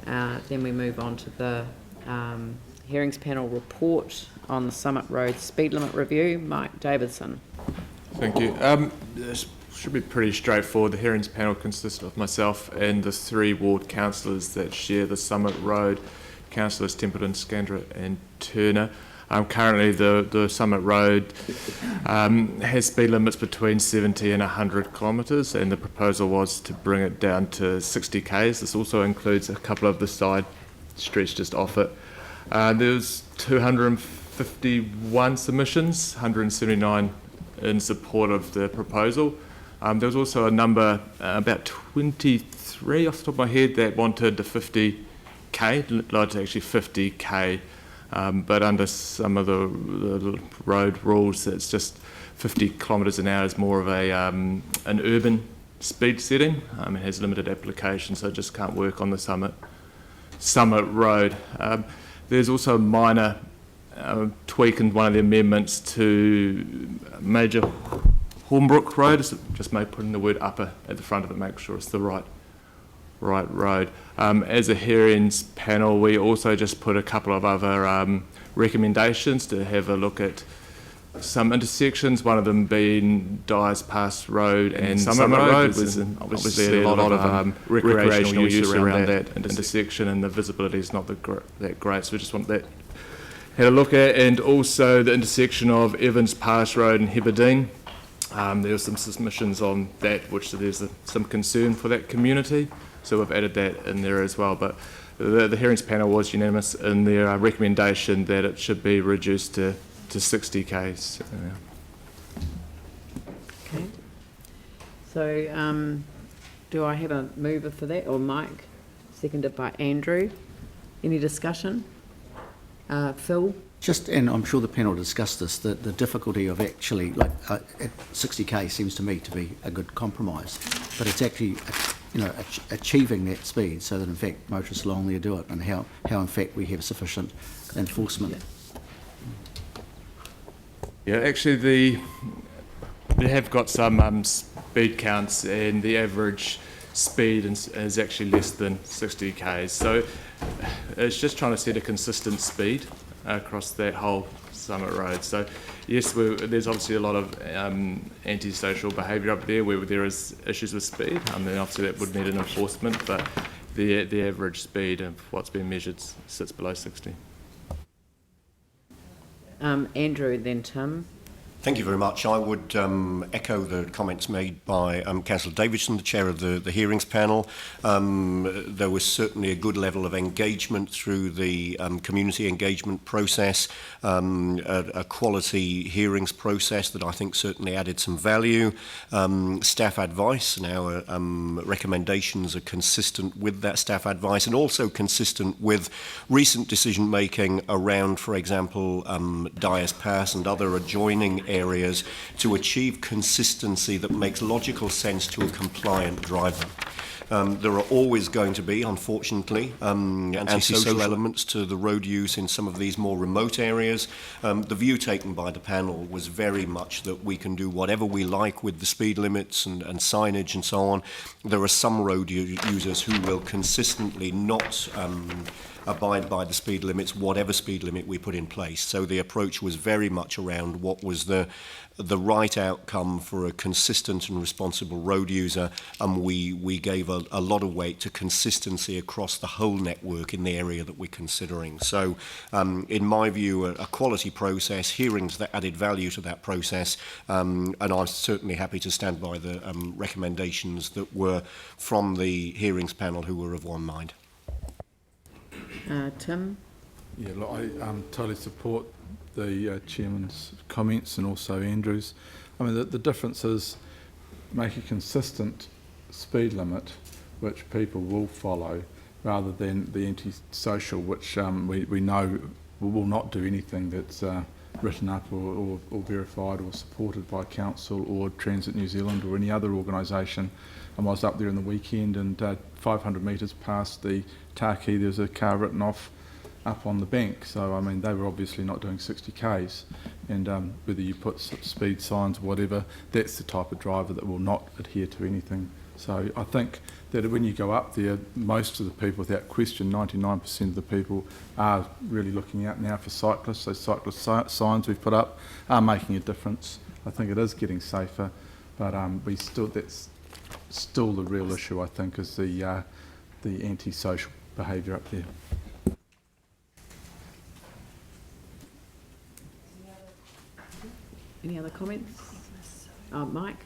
Then we move on to the hearings panel report on the Summit Road speed limit review. Mike Davidson. Thank you. This should be pretty straightforward. The hearings panel consists of myself and the 3 ward councillors that share the Summit Road, councillors Templeton, Scandra and Turner. Currently the Summit Road has speed limits between 70 and 100 kilometres, and the proposal was to bring it down to 60 k's. This also includes a couple of the side streets just off it. There's 251 submissions, 179 in support of the proposal. There was also a number, about 23 off the top of my head, that wanted the 50k, like to actually 50k. But under some of the road rules, it's just 50 kilometres an hour is more of an urban speed setting. It has limited application, so it just can't work on the Summit Road. There's also a minor tweak in one of the amendments to Major Hornbrook Road. It's just putting the word upper at the front of it, make sure it's the right road. As a hearings panel, we also just put a couple of other recommendations to have a look at some intersections, one of them being Dyers Pass Road and Summit Road. There's obviously a lot of recreational use around that intersection, and the visibility is not that great, so we just want that had a look at. And also the intersection of Evans Pass Road and Heberdean. There were some submissions on that, which there's some concern for that community, so we've added that in there as well. But the hearings panel was unanimous in their recommendation that it should be reduced to 60 k's. Okay. So do I have a mover for that, or Mike? Seconded by Andrew. Any discussion? Phil? Just, and I'm sure the panel discussed this, the difficulty of actually, 60k seems to me to be a good compromise, but it's actually, achieving that speed so that in fact motorists along there do it, and how in fact we have sufficient enforcement. Yeah, actually they have got some speed counts, and the average speed is actually less than 60 k's. So it's just trying to set a consistent speed across that whole Summit Road. So yes, there's obviously a lot of antisocial behaviour up there where there is issues with speed, and then obviously that would need an enforcement, but the average speed of what's been measured sits below 60. Andrew, then Tim. Thank you very much. I would echo the comments made by Councillor Davidson, the chair of the hearings panel. There was certainly a good level of engagement through the community engagement process, a quality hearings process that I think certainly added some value. Staff advice and our recommendations are consistent with that staff advice, and also consistent with recent decision making around, for example, Dyers Pass and other adjoining areas to achieve consistency that makes logical sense to a compliant driver. There are always going to be, unfortunately, antisocial elements to the road use in some of these more remote areas. The view taken by the panel was very much that we can do whatever we like with the speed limits and signage and so on. There are some road users who will consistently not abide by the speed limits, whatever speed limit we put in place. So the approach was very much around what was the right outcome for a consistent and responsible road user, and we gave a lot of weight to consistency across the whole network in the area that we're considering. So in my view, a quality process, hearings that added value to that process, and I'm certainly happy to stand by the recommendations that were from the hearings panel, who were of one mind. Tim? Yeah, look, I totally support the chairman's comments and also Andrew's. I mean, the difference is make a consistent speed limit which people will follow, rather than the antisocial, which we know will not do anything that's written up or verified or supported by council or Transit New Zealand or any other organisation. I was up there in the weekend, and 500 metres past the Taki, there's a car written off up on the bank. So I mean, they were obviously not doing 60 k's, and whether you put speed signs or whatever, that's the type of driver that will not adhere to anything. So I think that when you go up there, most of the people, without question, 99% of the people are really looking out now for cyclists. Those cyclist signs we've put up are making a difference. I think it is getting safer, but that's still the real issue, I think, is the antisocial behaviour up there. Any other comments? Mike?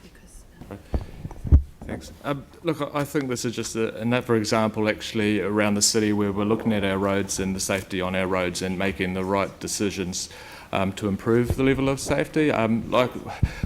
Thanks. Look, I think this is just another example actually around the city where we're looking at our roads and the safety on our roads and making the right decisions to improve the level of safety. Like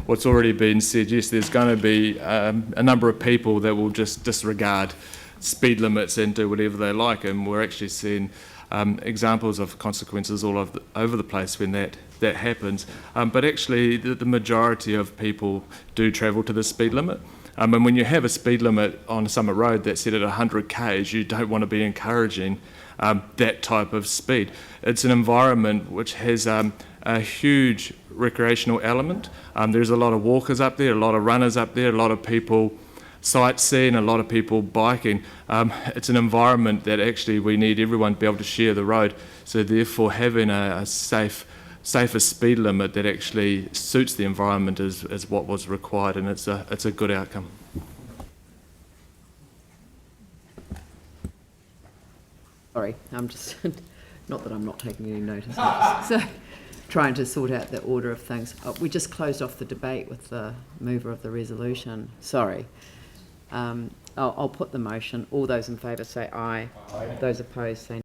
what's already been said, yes, there's going to be a number of people that will just disregard speed limits and do whatever they like, and we're actually seeing examples of consequences all over the place when that happens. But actually the majority of people do travel to the speed limit. And when you have a speed limit on a Summit Road that's set at 100 k's, you don't want to be encouraging that type of speed. It's an environment which has a huge recreational element. There's a lot of walkers up there, a lot of runners up there, a lot of people sightseeing, a lot of people biking. It's an environment that actually we need everyone to be able to share the road. So therefore having a safer speed limit that actually suits the environment is what was required, and it's a good outcome. Sorry, I'm just, not that I'm not taking any notice, I'm just trying to sort out the order of things. We just closed off the debate with the mover of the resolution. Sorry. I'll put the motion. All those in favour say aye. Those opposed say